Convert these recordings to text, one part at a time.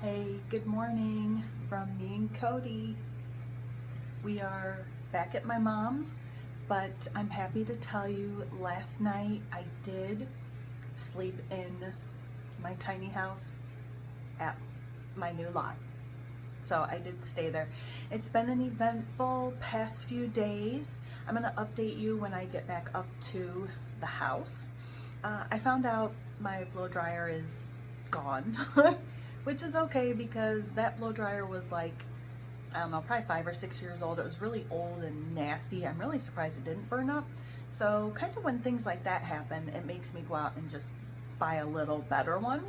Hey, good morning from me and Cody. We are back at my mom's, but I'm happy to tell you last night I did sleep in my tiny house at my new lot. So I did stay there. It's been an eventful past few days. I'm going to update you when I get back up to the house. I found out my blow dryer is gone. Which is okay because that blow dryer was like, I don't know, probably 5 or 6 years old. It was really old and nasty. I'm really surprised it didn't burn up. So kind of when things like that happen, it makes me go out and just buy a little better one.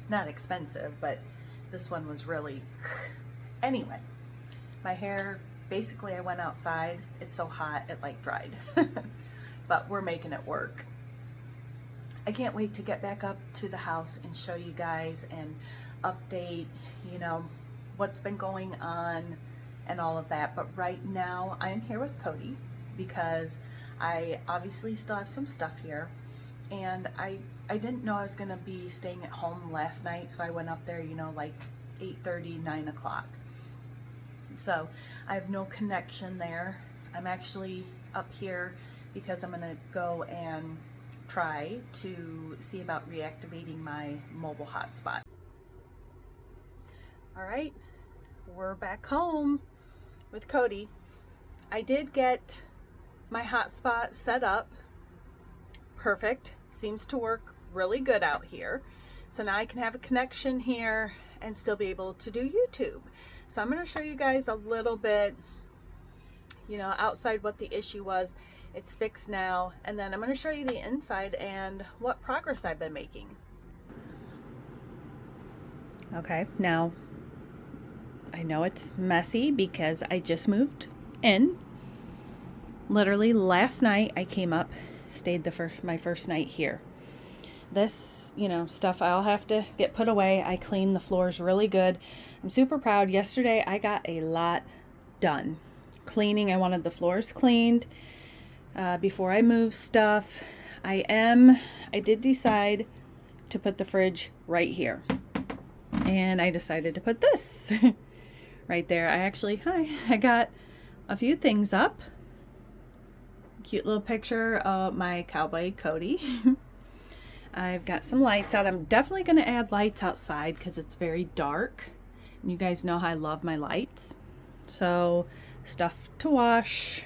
Not expensive, but this one was really, anyway. My hair, basically I went outside. It's so hot, it like dried. But we're making it work. I can't wait to get back up to the house and show you guys and update, what's been going on and all of that. But right now I am here with Cody because I obviously still have some stuff here, and I didn't know I was gonna be staying at home last night, so I went up there, like 8:30, 9 o'clock. So I have no connection there. I'm actually up here because I'm gonna go and try to see about reactivating my mobile hotspot. All right, we're back home with Cody. I did get my hotspot set up. Perfect. Seems to work really good out here. So now I can have a connection here and still be able to do YouTube. So I'm going to show you guys a little bit, outside what the issue was. It's fixed now, and then I'm going to show you the inside and what progress I've been making. Okay, now I know it's messy because I just moved in. Literally last night I came up, stayed my first night here. This, stuff I'll have to get put away. I cleaned the floors really good. I'm super proud. Yesterday I got a lot done. Cleaning, I wanted the floors cleaned. Before I move stuff, I did decide to put the fridge right here. And I decided to put this right there. I got a few things up. Cute little picture of my cowboy Cody. I've got some lights out. I'm definitely going to add lights outside because it's very dark. And you guys know how I love my lights. So, stuff to wash.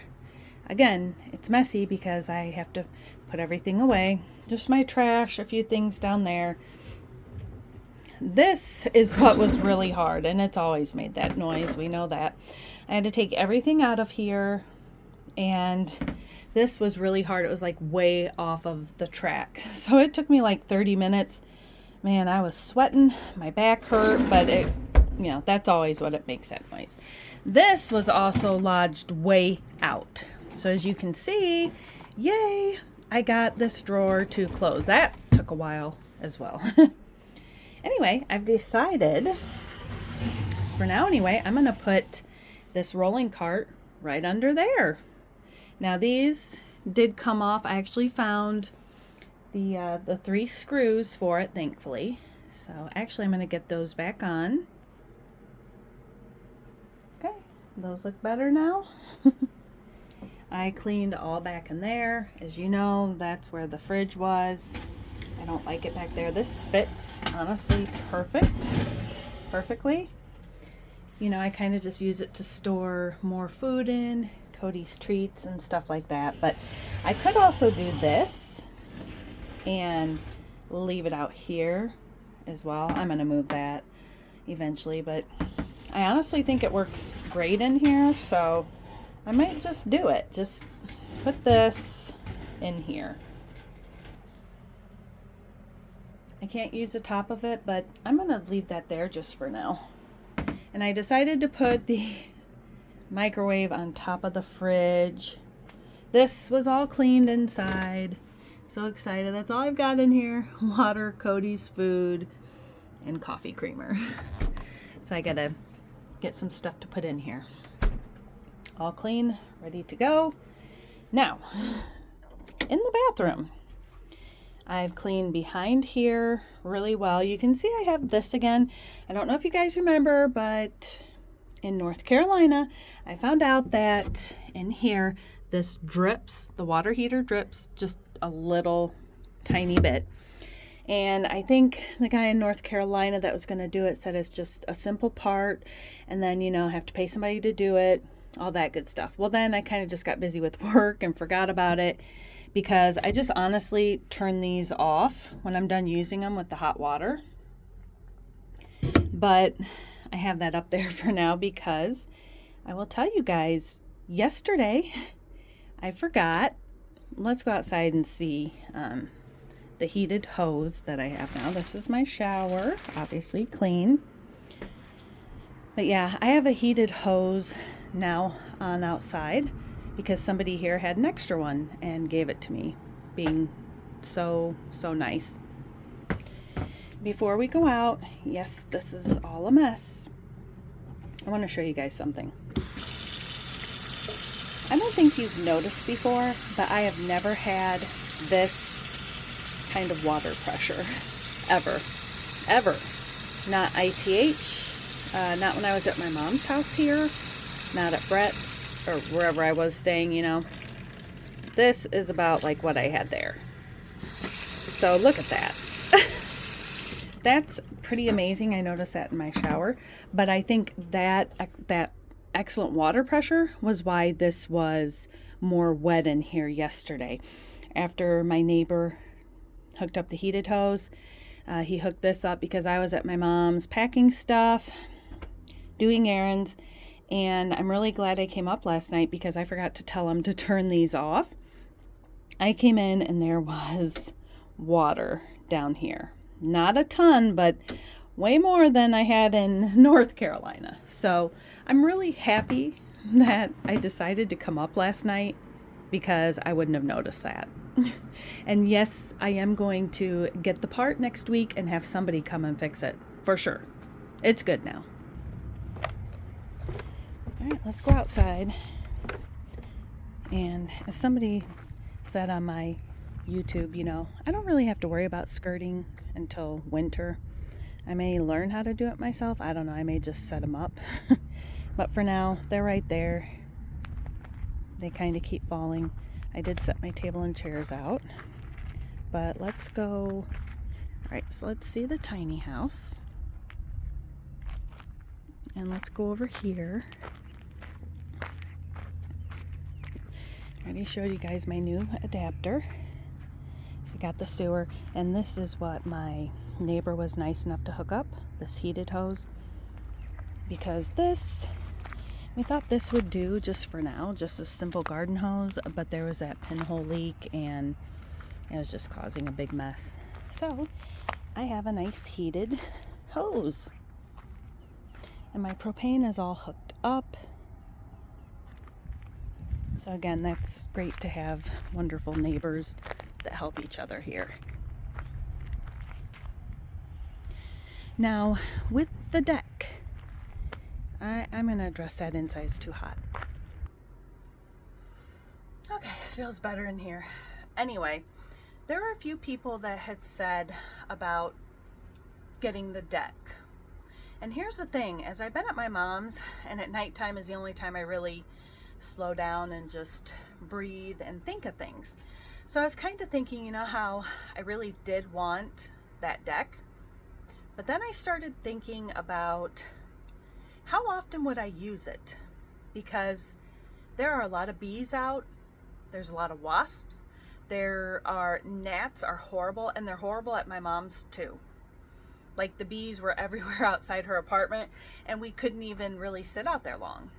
Again, it's messy because I have to put everything away. Just my trash, a few things down there. This is what was really hard, and it's always made that noise. We know that. I had to take everything out of here, and this was really hard. It was like way off of the track. So it took me like 30 minutes. Man, I was sweating. My back hurt, but that's always what it makes that noise. This was also lodged way out. So as you can see, yay, I got this drawer to close. That took a while as well. Anyway, I've decided, for now anyway, I'm going to put this rolling cart right under there. Now these did come off. I actually found the 3 screws for it, thankfully. So actually I'm going to get those back on. Okay, those look better now. I cleaned all back in there. As you know, that's where the fridge was. I don't like it back there. This fits, honestly, perfectly. I kind of just use it to store more food in, Cody's treats and stuff like that. But I could also do this and leave it out here as well. I'm going to move that eventually, but I honestly think it works great in here, so I might just do it. Just put this in here. I can't use the top of it, but I'm going to leave that there just for now. And I decided to put the microwave on top of the fridge. This was all cleaned inside. So excited. That's all I've got in here. Water, Cody's food, and coffee creamer. So I got to get some stuff to put in here. All clean, ready to go. Now, in the bathroom, I've cleaned behind here really well. You can see I have this again. I don't know if you guys remember, but in North Carolina, I found out that in here, this drips, the water heater drips just a little tiny bit. And I think the guy in North Carolina that was going to do it said it's just a simple part, and then, you know, have to pay somebody to do it, all that good stuff. Well, then I kind of just got busy with work and forgot about it, because I just honestly turn these off when I'm done using them with the hot water. But I have that up there for now because I will tell you guys, yesterday I forgot. Let's go outside and see the heated hose that I have now. This is my shower, obviously clean. But yeah, I have a heated hose now on outside because somebody here had an extra one and gave it to me, being so nice. Before we go out, yes, this is all a mess. I want to show you guys something. I don't think you've noticed before, but I have never had this kind of water pressure ever. Not ITH, not when I was at my mom's house here, not at Brett or wherever I was staying, you know. This is about like what I had there. So look at that. That's pretty amazing. I noticed that in my shower, but I think that excellent water pressure was why this was more wet in here yesterday. After my neighbor hooked up the heated hose, he hooked this up because I was at my mom's packing stuff, doing errands, and I'm really glad I came up last night because I forgot to tell him to turn these off. I came in and there was water down here. Not a ton, but way more than I had in North Carolina. So I'm really happy that I decided to come up last night because I wouldn't have noticed that. And yes, I am going to get the part next week and have somebody come and fix it for sure. It's good now. All right, let's go outside. And as somebody said on my YouTube, you know, I don't really have to worry about skirting until winter. I may learn how to do it myself. I don't know. I may just set them up. But for now, they're right there. They kind of keep falling. I did set my table and chairs out. But let's go. All right, so let's see the tiny house. And let's go over here. I already showed you guys my new adapter. So I got the sewer, and this is what my neighbor was nice enough to hook up, this heated hose, because we thought this would do just for now, just a simple garden hose, but there was that pinhole leak and it was just causing a big mess. So I have a nice heated hose, and my propane is all hooked up. So again, that's great to have wonderful neighbors that help each other here. Now, with the deck, I'm going to address that inside's too hot. Okay, it feels better in here. Anyway, there are a few people that had said about getting the deck. And here's the thing, as I've been at my mom's, and at nighttime is the only time I really slow down and just breathe and think of things. So I was kind of thinking, you know, how I really did want that deck. But then I started thinking about how often would I use it? Because there are a lot of bees out. There's a lot of wasps. There are gnats are horrible, and they're horrible at my mom's too. Like the bees were everywhere outside her apartment, and we couldn't even really sit out there long.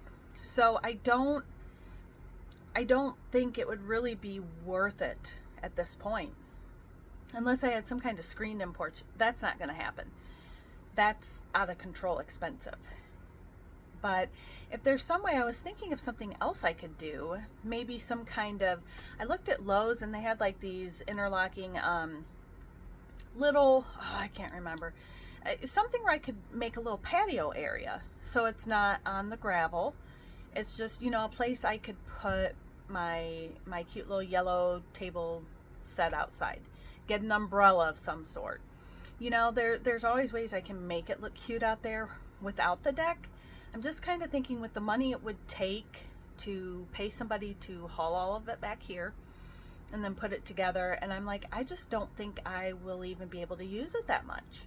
So I don't think it would really be worth it at this point. Unless I had some kind of screened-in porch. That's not going to happen. That's out of control expensive. But if there's some way, I was thinking of something else I could do. Maybe some kind of, I looked at Lowe's and they had like these interlocking I can't remember. Something where I could make a little patio area. So it's not on the gravel. It's just, you know, a place I could put my cute little yellow table set outside. get an umbrella of some sort. You know, there's always ways I can make it look cute out there without the deck. I'm just kind of thinking with the money it would take to pay somebody to haul all of it back here and then put it together, and I'm like, I just don't think I will even be able to use it that much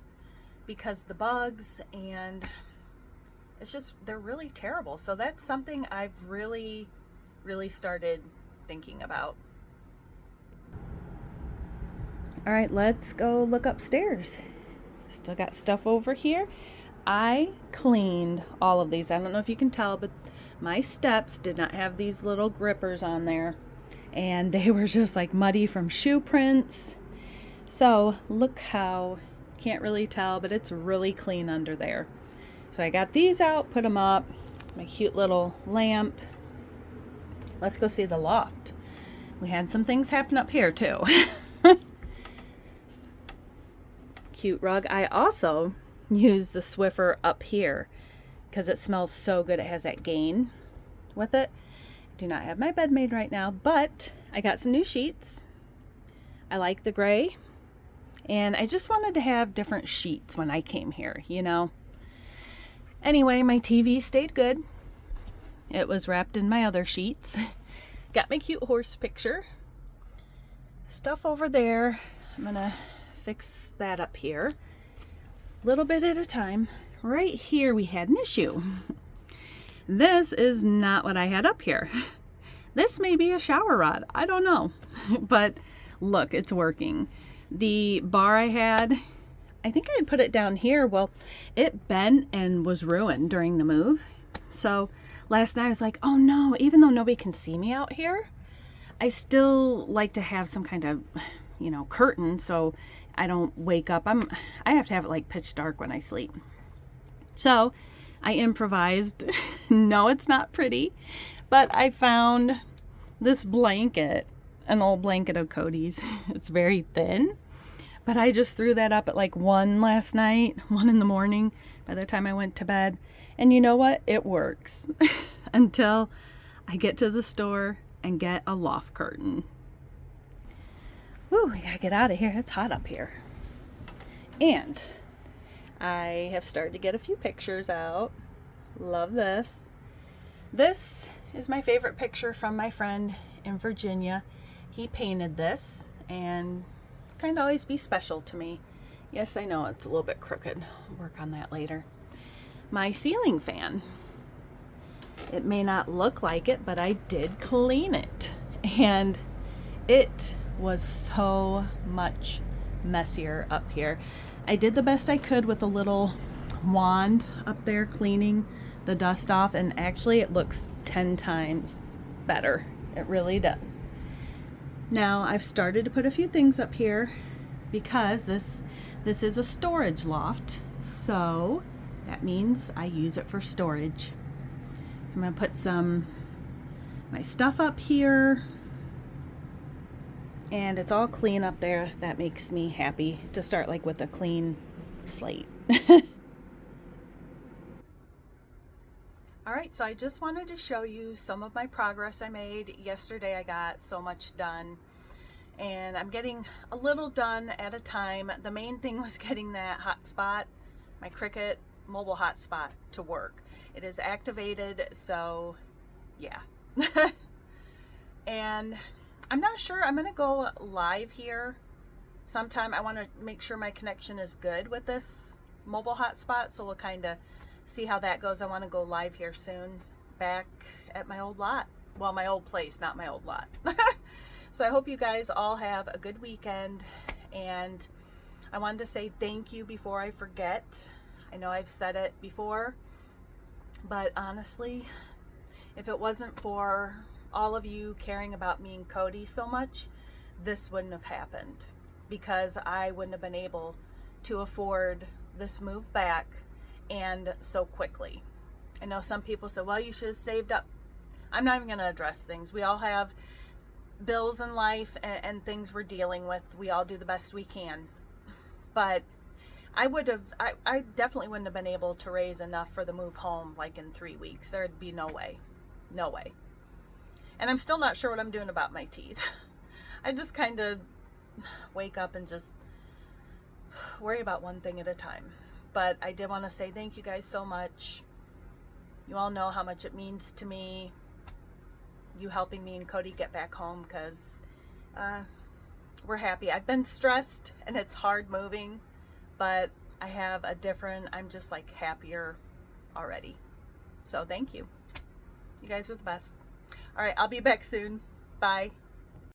because the bugs, and it's just, they're really terrible. So that's something I've really started thinking about. All right, let's go look upstairs. Still got stuff over here. I cleaned all of these. I don't know if you can tell, but my steps did not have these little grippers on there, and they were just like muddy from shoe prints. So look how, can't really tell, but it's really clean under there. So I got these out, put them up, my cute little lamp. Let's go see the loft. We had some things happen up here too. Cute rug. I also use the Swiffer up here because it smells so good. It has that gain with it. I do not have my bed made right now, but I got some new sheets. I like the gray, and I just wanted to have different sheets when I came here, you know. Anyway, my TV stayed good. It was wrapped in my other sheets. Got my cute horse picture. Stuff over there. I'm gonna fix that up here. Little bit at a time. Right here we had an issue. This is not what I had up here. This may be a shower rod. I don't know. But look, it's working. The bar I had, I think I had put it down here. Well, it bent and was ruined during the move. So last night I was like, oh no, even though nobody can see me out here, I still like to have some kind of, you know, curtain so I don't wake up. I have to have it like pitch dark when I sleep. So I improvised. No, it's not pretty, but I found this blanket, an old blanket of Cody's. It's very thin, but I just threw that up at like 1 last night, 1 in the morning by the time I went to bed. And you know what? It works until I get to the store and get a loft curtain. Whew, we gotta get out of here. It's hot up here. And I have started to get a few pictures out. Love this. This is my favorite picture from my friend in Virginia. He painted this, and kind of always be special to me. Yes, I know it's a little bit crooked. I'll work on that later. My ceiling fan. It may not look like it, but I did clean it. And it was so much messier up here. I did the best I could with a little wand up there cleaning the dust off, and actually it looks 10 times better. It really does. Now I've started to put a few things up here because this is a storage loft, so that means I use it for storage. So I'm gonna put some my stuff up here. And it's all clean up there. That makes me happy to start like with a clean slate. All right, so I just wanted to show you some of my progress I made. Yesterday I got so much done, and I'm getting a little done at a time. The main thing was getting that hotspot, my Cricut mobile hotspot, to work. It is activated, so yeah. And I'm not sure. I'm going to go live here sometime. I want to make sure my connection is good with this mobile hotspot, so we'll kind of see how that goes. I want to go live here soon, back at my old lot. Well, my old place, not my old lot. So I hope you guys all have a good weekend, and I wanted to say thank you before I forget. I know I've said it before, but honestly, if it wasn't for all of you caring about me and Cody so much, this wouldn't have happened, because I wouldn't have been able to afford this move back and so quickly. I know some people say, well, you should have saved up. I'm not even going to address things. We all have bills in life and things we're dealing with. We all do the best we can. But I definitely wouldn't have been able to raise enough for the move home like in 3 weeks. There'd be no way. No way. And I'm still not sure what I'm doing about my teeth. I just kind of wake up and just worry about one thing at a time. But I did want to say thank you guys so much. You all know how much it means to me, you helping me and Cody get back home, because we're happy. I've been stressed and it's hard moving, but I have a different, I'm just like happier already. So thank you. You guys are the best. All right, I'll be back soon. Bye.